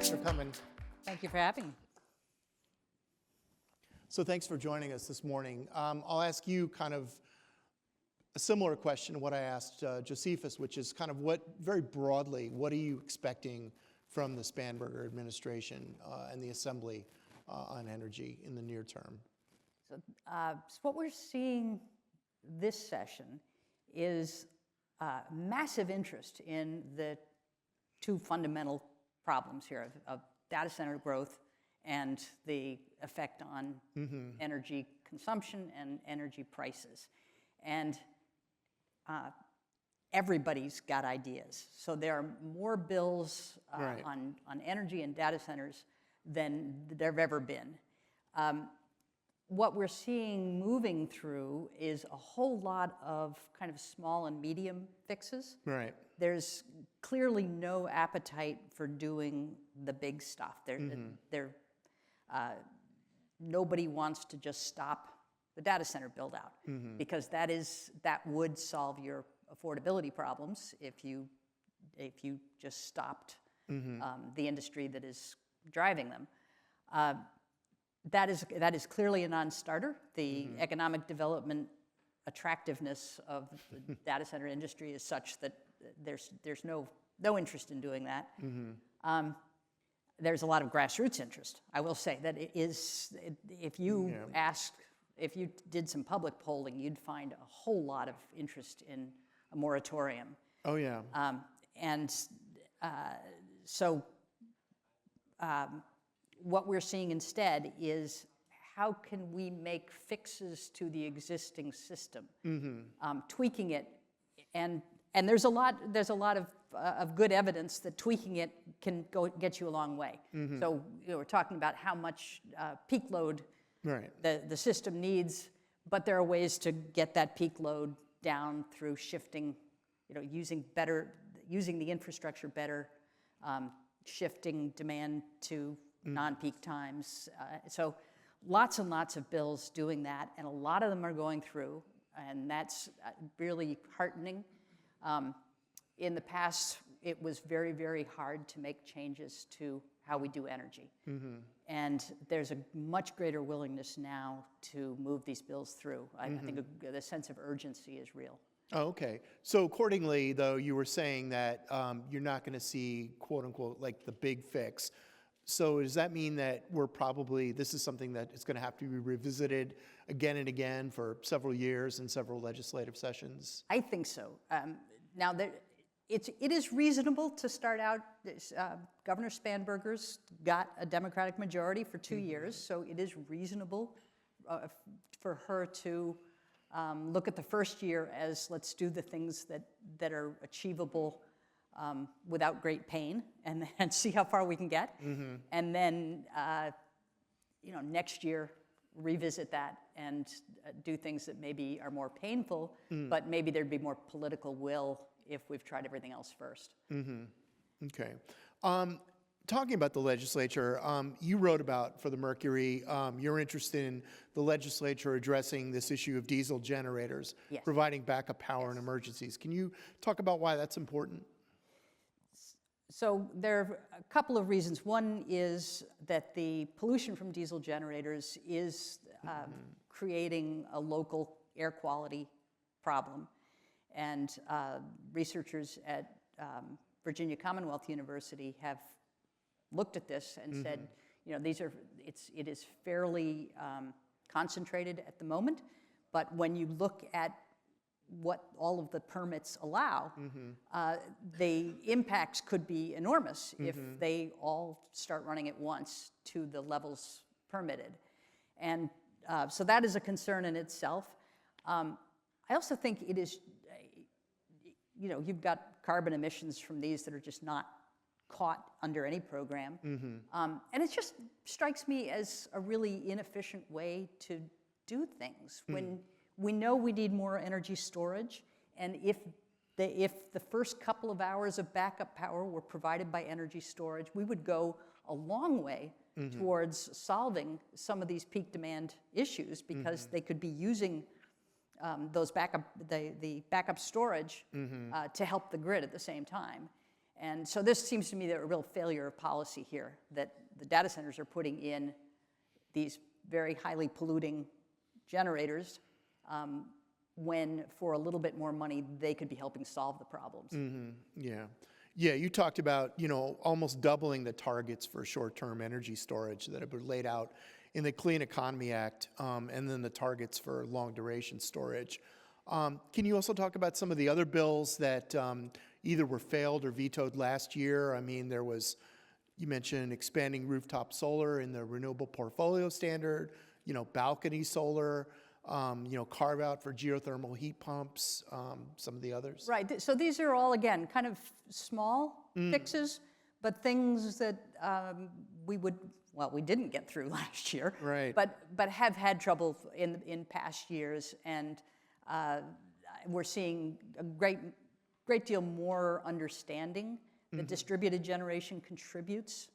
Thanks for coming. Thank you for having me. So thanks for joining us this morning. I'll ask you kind of a similar question to what I asked Josephus, which is kind of very broadly, what are you expecting from the Spanberger administration and the Assembly on energy in the near term? So what we're seeing this session is massive interest in the two fundamental problems here of data center growth and the effect on energy consumption and energy prices. And everybody's got ideas. So there are more bills Right. on energy and data centers than there have ever been. What we're seeing moving through is a whole lot of kind of small and medium fixes. Right. There's clearly no appetite for doing the big stuff. Nobody wants to just stop the data center build out because that would solve your affordability problems if you just stopped the industry that is driving them. That is clearly a non-starter. The economic development attractiveness of the data center industry is such that there's no interest in doing that. There's a lot of grassroots interest. I will say that it is, if you did some public polling, you'd find a whole lot of interest in a moratorium. Oh, yeah. What we're seeing instead is how can we make fixes to the existing system, tweaking it, and there's a lot of good evidence that tweaking it can get you a long way. So we're talking about how much peak load the system needs, but there are ways to get that peak load down through shifting, using the infrastructure better, shifting demand to non-peak times. So lots and lots of bills doing that, and a lot of them are going through, and that's really heartening. In the past, it was very, very hard to make changes to how we do energy. And there's a much greater willingness now to move these bills through. I think the sense of urgency is real. Oh, okay. So accordingly, though, you were saying that you're not going to see, quote unquote, like the big fix. So does that mean that this is something that is going to have to be revisited again and again for several years and several legislative sessions? I think so. Now, it is reasonable to start out. Governor Spanberger's got a Democratic majority for 2 years, so it is reasonable for her to look at the first year as let's do the things that are achievable without great pain, and see how far we can get, and then next year revisit that and do things that maybe are more painful, but maybe there'd be more political will if we've tried everything else first. Okay. Talking about the legislature, you wrote about, for the Mercury, you're interested in the legislature addressing this issue of diesel generators, providing backup power in emergencies. Can you talk about why that's important? So there are a couple of reasons. One is that the pollution from diesel generators is creating a local air quality problem. And researchers at Virginia Commonwealth University have looked at this and said, it is fairly concentrated at the moment, but when you look at what all of the permits allow, the impacts could be enormous if they all start running at once to the levels permitted. And so that is a concern in itself. I also think it is, you've got carbon emissions from these that are just not caught under any program. And it just strikes me as a really inefficient way to do things. When we know we need more energy storage, and if the first couple of hours of backup power were provided by energy storage, we would go a long way towards solving some of these peak demand issues, because they could be using the backup storage to help the grid at the same time. And so this seems to me a real failure of policy here, that the data centers are putting in these very highly polluting generators when for a little bit more money they could be helping solve the problems. Yeah. Yeah, you talked about, almost doubling the targets for short-term energy storage that have been laid out in the Clean Economy Act, and then the targets for long-duration storage. Can you also talk about some of the other bills that either were failed or vetoed last year? I mean, you mentioned expanding rooftop solar in the renewable portfolio standard, balcony solar, carve out for geothermal heat pumps, some of the others. Right, so these are all, again, kind of small fixes, but things that we didn't get through last year, right? But have had trouble in past years, and we're seeing a great deal more understanding that distributed generation contributes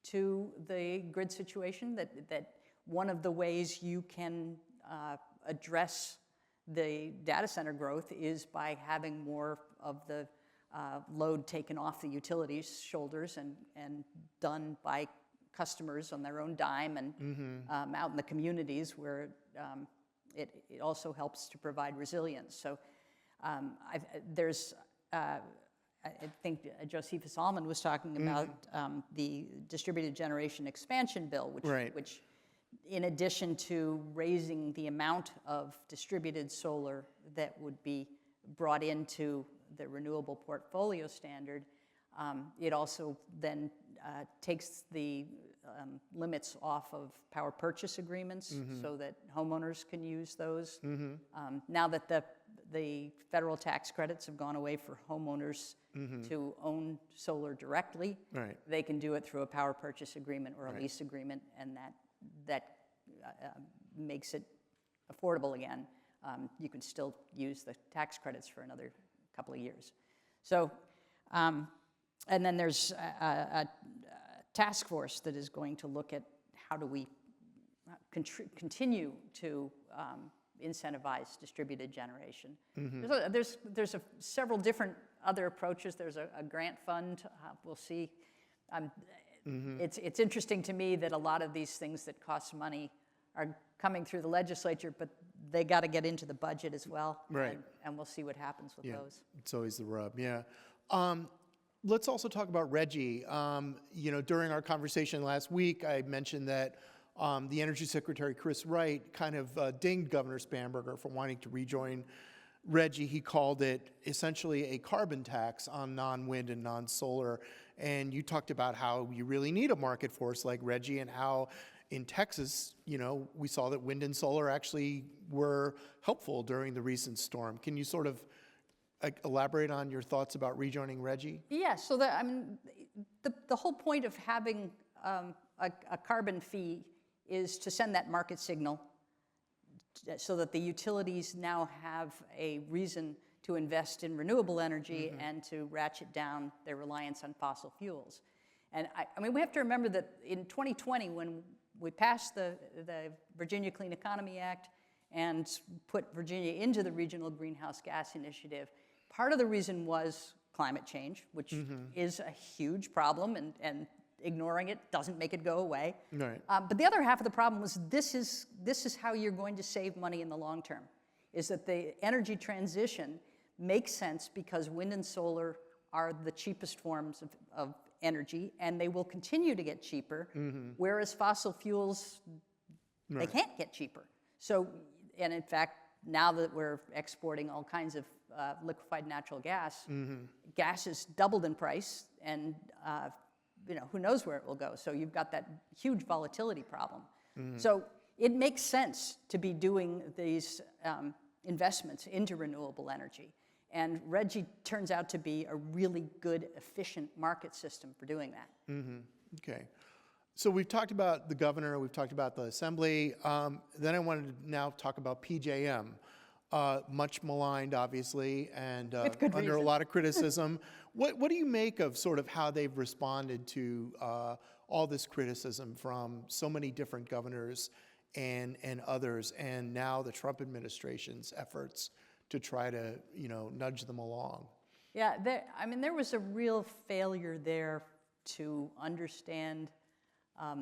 to the grid situation, that one of the ways you can address the data center growth is by having more of the load taken off the utilities' shoulders and done by customers on their own dime and out in the communities where it also helps to provide resilience. So I think Josephus Allman was talking about the distributed generation expansion bill, which in addition to raising the amount of distributed solar that would be brought into the renewable portfolio standard, it also then takes the limits off of power purchase agreements so that homeowners can use those. Now that the federal tax credits have gone away for homeowners to own solar directly, they can do it through a power purchase agreement or a lease agreement, and that makes it affordable again. You can still use the tax credits for another couple of years. So, and then there's a task force that is going to look at how do we continue to incentivize distributed generation. There's several different other approaches. There's a grant fund. We'll see. It's interesting to me that a lot of these things that cost money are coming through the legislature, but they got to get into the budget as well. Right. And we'll see what happens with those. It's always the rub, yeah. Let's also talk about RGGI. During our conversation last week, I mentioned that the Energy Secretary, Chris Wright, kind of dinged Governor Spanberger for wanting to rejoin RGGI. He called it essentially a carbon tax on non-wind and non-solar. And you talked about how you really need a market force like RGGI, and how in Texas, we saw that wind and solar actually were helpful during the recent storm. Can you sort of elaborate on your thoughts about rejoining RGGI? Yeah, so the whole point of having a carbon fee is to send that market signal so that the utilities now have a reason to invest in renewable energy and to ratchet down their reliance on fossil fuels. And we have to remember that in 2020, when we passed the Virginia Clean Economy Act and put Virginia into the Regional Greenhouse Gas Initiative, part of the reason was climate change, which is a huge problem, and ignoring it doesn't make it go away. Right. But the other half of the problem was this is how you're going to save money in the long term, is that the energy transition makes sense because wind and solar are the cheapest forms of energy, and they will continue to get cheaper, whereas fossil fuels, they can't get cheaper. So, and in fact, now that we're exporting all kinds of liquefied natural gas, gas has doubled in price, and who knows where it will go. So you've got that huge volatility problem. So it makes sense to be doing these investments into renewable energy. And RGGI turns out to be a really good, efficient market system for doing that. Okay. So we've talked about the governor, we've talked about the assembly. Then I wanted to now talk about PJM. Much maligned, obviously, and under a lot of criticism. What do you make of sort of how they've responded to all this criticism from so many different governors and others, and now the Trump administration's efforts to try to nudge them along? Yeah, there was a real failure there to understand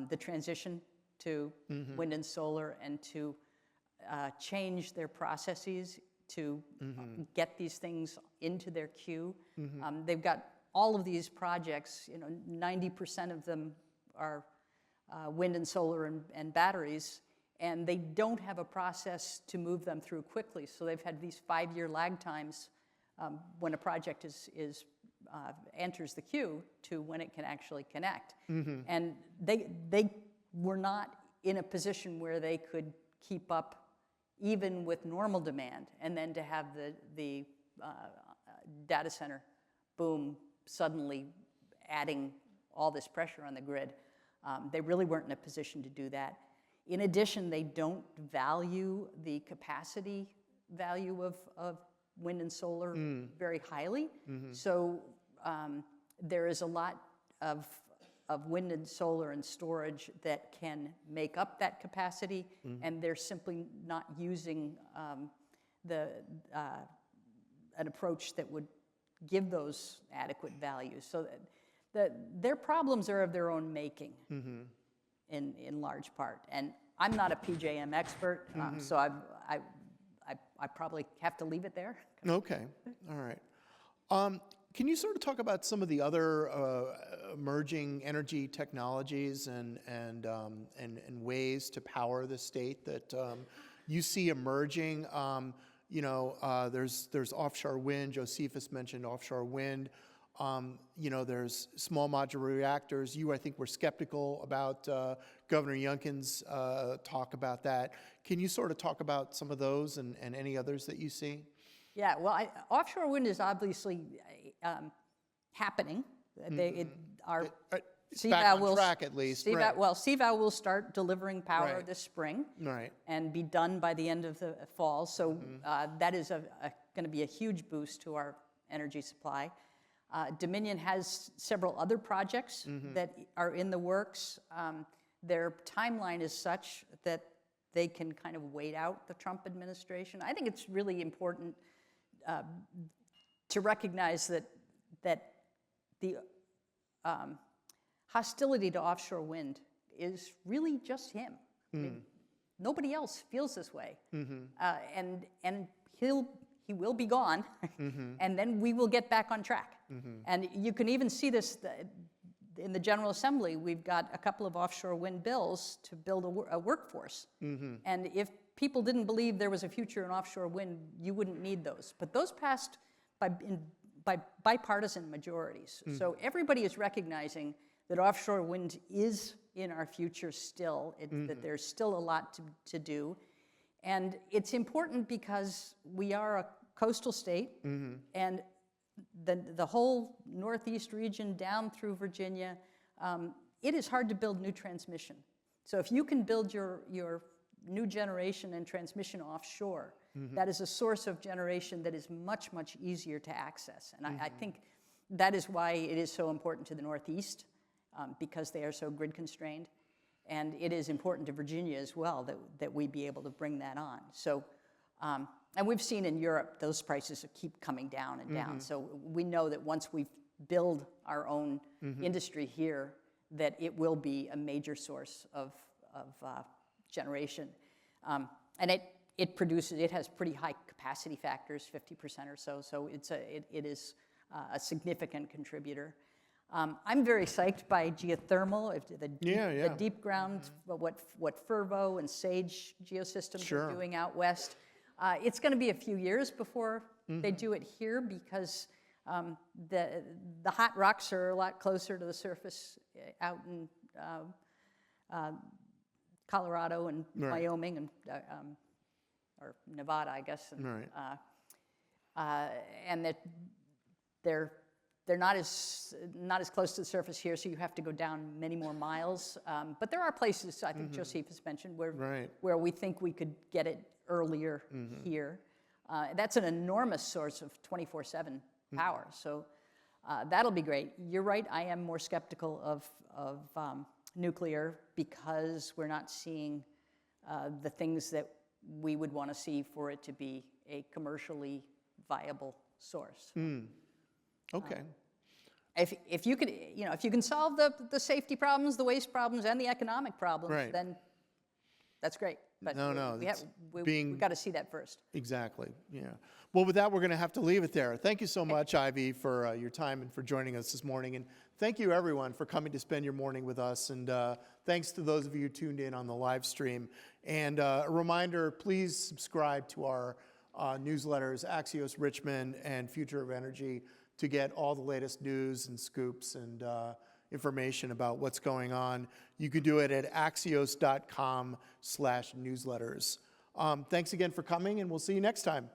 the transition to wind and solar and to change their processes to get these things into their queue. They've got all of these projects, 90% of them are wind and solar and batteries, and they don't have a process to move them through quickly. So they've had these 5-year lag times when a project enters the queue to when it can actually connect. And they were not in a position where they could keep up even with normal demand, and then to have the data center boom suddenly adding all this pressure on the grid. They really weren't in a position to do that. In addition, they don't value the capacity value of wind and solar very highly. So there is a lot of wind and solar and storage that can make up that capacity, and they're simply not using an approach that would give those adequate values. So their problems are of their own making in large part. And I'm not a PJM expert, so I probably have to leave it there. Okay, all right. Can you sort of talk about some of the other emerging energy technologies and ways to power the state that you see emerging? There's offshore wind. Josephus mentioned offshore wind. There's small modular reactors. I think, were skeptical about Governor Youngkin's talk about that. Can you sort of talk about some of those and any others that you see? Yeah, well, offshore wind is obviously happening. Our back on track at least. CVOW will start delivering power this spring, right, and be done by the end of the fall. So that is going to be a huge boost to our energy supply. Dominion has several other projects that are in the works. Their timeline is such that they can kind of wait out the Trump administration. I think it's really important to recognize that the hostility to offshore wind is really just him. I mean, nobody else feels this way, and he will be gone, and then we will get back on track. And you can even see this in the General Assembly. We've got a couple of offshore wind bills to build a workforce, and if people didn't believe there was a future in offshore wind, you wouldn't need those. But those passed by bipartisan majorities. So everybody is recognizing that offshore wind is in our future still, that there's still a lot to do. And it's important because we are a coastal state, and the whole Northeast region down through Virginia, it is hard to build new transmission. So if you can build your new generation and transmission offshore, that is a source of generation that is much, much easier to access. And I think that is why it is so important to the Northeast, because they are so grid constrained. And it is important to Virginia as well that we be able to bring that on. So, and we've seen in Europe, those prices keep coming down and down. So we know that once we build our own industry here, that it will be a major source of generation. And it has pretty high capacity factors, 50% or so. So it is a significant contributor. I'm very psyched by geothermal, the deep ground, what Fervo and Sage geosystems are doing out west. It's going to be a few years before they do it here, because the hot rocks are a lot closer to the surface out in Colorado and Wyoming and or Nevada, I guess, and that they're not as close to the surface here, so you have to go down many more miles. But there are places, I think Josephus mentioned, where we think we could get it earlier here. That's an enormous source of 24/7 power, so that'll be great. You're right, I am more skeptical of nuclear because we're not seeing the things that we would want to see for it to be a commercially viable source. Okay. If you can solve the safety problems, the waste problems, and the economic problems, Right. then that's great. But No, we've got to see that first. Exactly, yeah. Well, with that, we're going to have to leave it there. Thank you so much, Ivy, for your time and for joining us this morning. And thank you, everyone, for coming to spend your morning with us. And thanks to those of you who tuned in on the live stream. And a reminder, please subscribe to our newsletters, Axios Richmond and Future of Energy, to get all the latest news and scoops and information about what's going on. You can do it at axios.com/newsletters. Thanks again for coming, and we'll see you next time.